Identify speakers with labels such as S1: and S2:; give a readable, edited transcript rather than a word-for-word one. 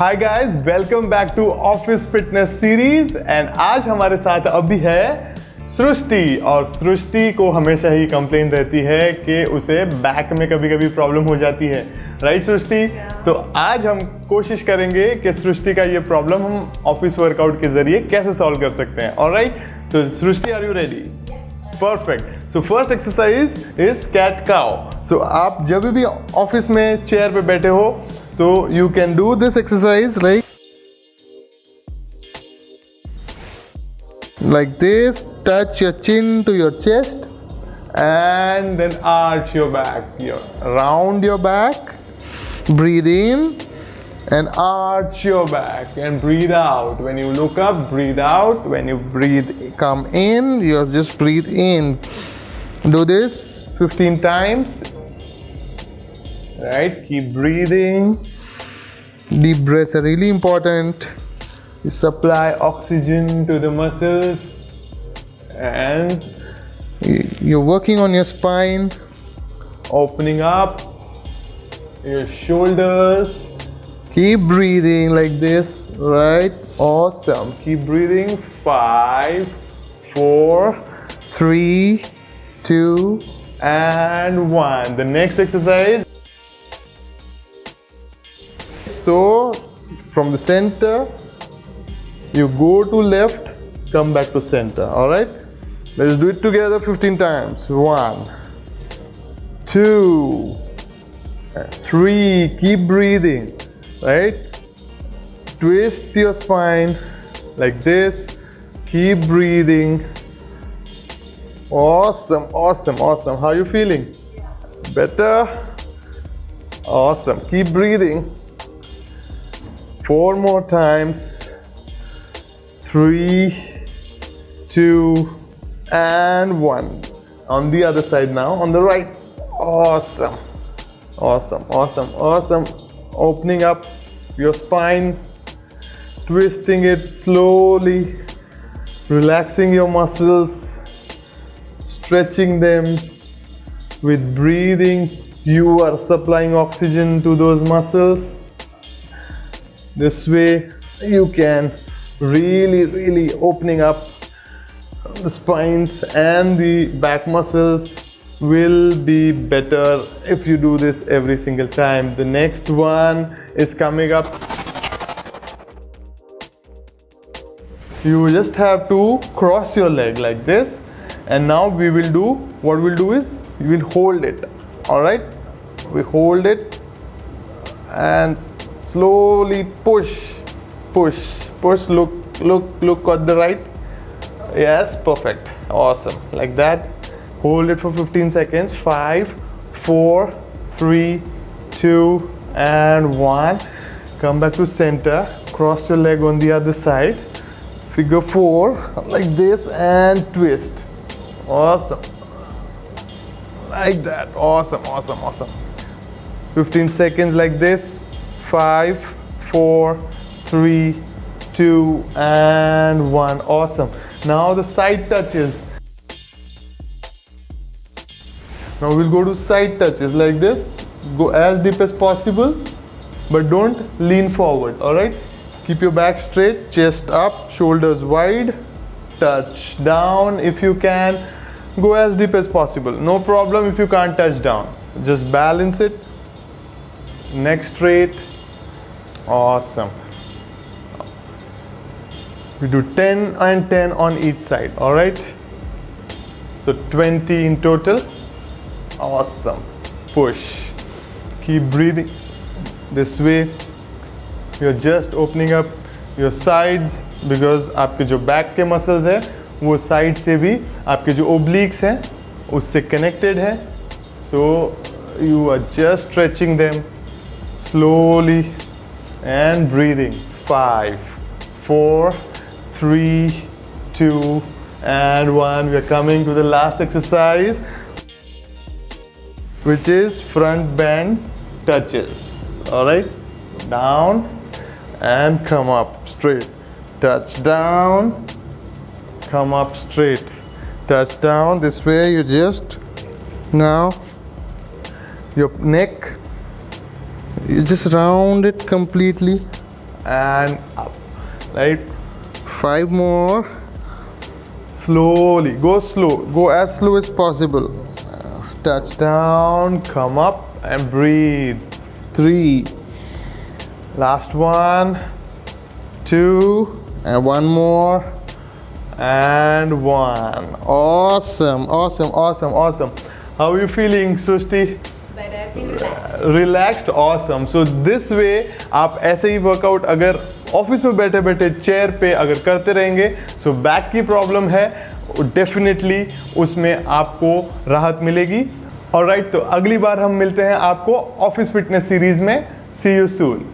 S1: Hi guys, welcome back to office fitness series and आज हमारे साथ अभी है सृष्टि। और सृष्टि को हमेशा ही कंप्लेन रहती है कि उसे बैक में कभी कभी प्रॉब्लम हो जाती है, राइट सृष्टि? तो आज हम कोशिश करेंगे कि सृष्टि का ये प्रॉब्लम हम ऑफिस वर्कआउट के जरिए कैसे सॉल्व कर सकते हैं। Alright, so Srishti, are you ready? Perfect. So first exercise is cat cow. So आप जब भी ऑफिस में चेयर पे बैठे हो तो you can do this exercise like this. Touch your chin to your chest and then arch your back, round your back, breathe in and arch your back and breathe out. When you look up, breathe out. When you come in, you just breathe in. Do this 15 times. Right, keep breathing. Deep breaths are really important. You supply oxygen to the muscles and you're working on your spine, opening up your shoulders. Keep breathing like this, right? Awesome. Keep breathing. 5, 4, 3, 2, and 1. The next exercise. So from the center, you go to left, come back to center. All right, let's do it together 15 times. 1, 2, 3. Keep breathing, right? Twist your spine like this. Keep breathing. Awesome, awesome, awesome. How are you feeling? Better? Awesome. Keep breathing. 4 more times. 3, 2, and 1. On the other side now, on the right. Awesome. Awesome, awesome, awesome. Opening up your spine, twisting it slowly, relaxing your muscles, stretching them. With breathing, you are supplying oxygen to those muscles. This way you can really opening up the spines, and the back muscles will be better if you do this every single time. The next one is coming up. You just have to cross your leg like this, and now we will do, what we'll do is we will hold it. All right, we hold it and slowly push. Look at the right. Yes, perfect. Awesome. Like that. Hold it for 15 seconds. 5, 4, 3, 2, and 1. Come back to center. Cross your leg on the other side. Figure 4 like this and twist. Awesome. Like that. Awesome, awesome, awesome. 15 seconds like this. 5, 4, 3, 2, and 1. Awesome. Now the side touches. Now we'll go to side touches like this. Go as deep as possible, but don't lean forward. All right. Keep your back straight, chest up, shoulders wide. Touch down if you can. Go as deep as possible. No problem if you can't touch down. Just balance it. Neck straight. Awesome. We do 10 and 10 on each side. All right, so 20 in total. Awesome. Push. Keep breathing. This way you're just opening up your sides, because आपके जो back के muscles है वो side से भी आपके जो obliques हैं उससे कनेक्टेड है. So you are just stretching them slowly and breathing. 5, 4, 3, 2, and 1. We are coming to the last exercise, which is front bend touches. All right, down and come up straight. Touch down, come up straight. Touch down. This way you just, now your neck, you just round it completely and up. Right? 5 more. Slowly, go slow, go as slow as possible. Touch down, come up and breathe. 3. Last one. 2, and one more. And 1. Awesome, awesome, awesome, awesome. How are you feeling, Shrushti?
S2: Better, I feel relaxed.
S1: Relaxed, awesome. So this way आप ऐसे ही workout अगर office में बैठे बैठे chair पे अगर करते रहेंगे, सो बैक की प्रॉब्लम है डेफिनेटली उसमें आपको राहत मिलेगी. ऑलराइट, तो अगली बार हम मिलते हैं आपको ऑफिस फिटनेस सीरीज में. सी यू सून.